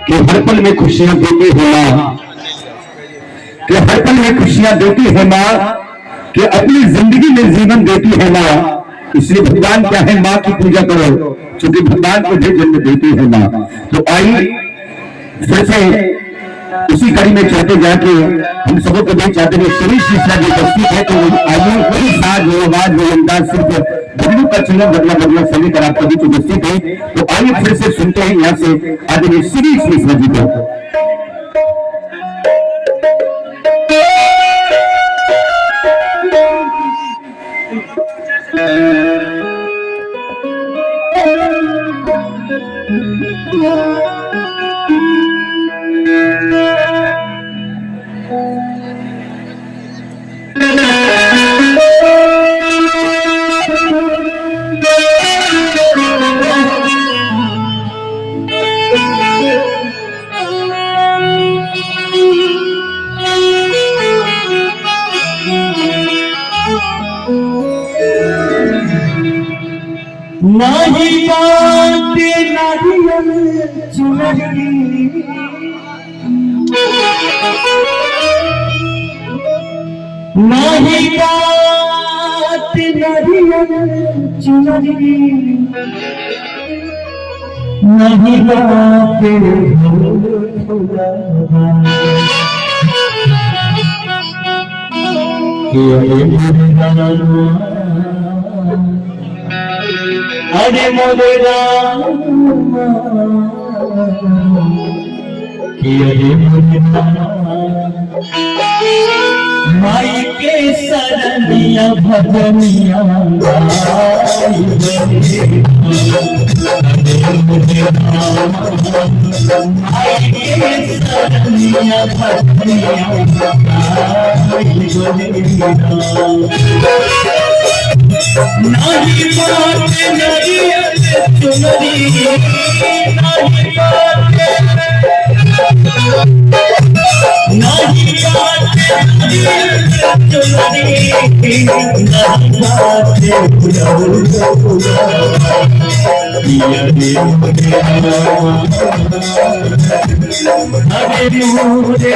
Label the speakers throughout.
Speaker 1: कि हर पल में खुशियां देती है माँ, कि हर पल में खुशियां देती है माँ, कि अपनी जिंदगी में जीवन देती है माँ। इसलिए भगवान क्या है, माँ की पूजा करो, क्योंकि भगवान को भी जन्म देती है माँ। तो आई फिर से उसी कड़ी में चलते जाके हम सबों को भी चाहते हैं शरीर शिक्षा जो उपस्थित है, तो आइए वही साज वो आवाज वो अंदाज सिर्फ बदलू का चुनाव बदला सभी कर आपका बीच उपस्थित है। तो आइए फिर से सुनते हैं यहाँ से आदरणीय श्री मिश्रा जी को।
Speaker 2: नाही बाटे नारियल चुनरी, नाही बाटे नारियल चुनरी, नहीं बाटे अरे मोरे राम कि अरे मोरे माई के सरनिया भजनिया माई के सरनिया भजनिया नाही बात नारियल चुनरी, नाही बात नारियल चुनरी, नहीं बात हरे मोरे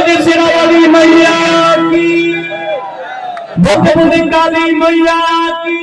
Speaker 2: बोलिए शेरावाली मैया की, बोलिए काली मैया की।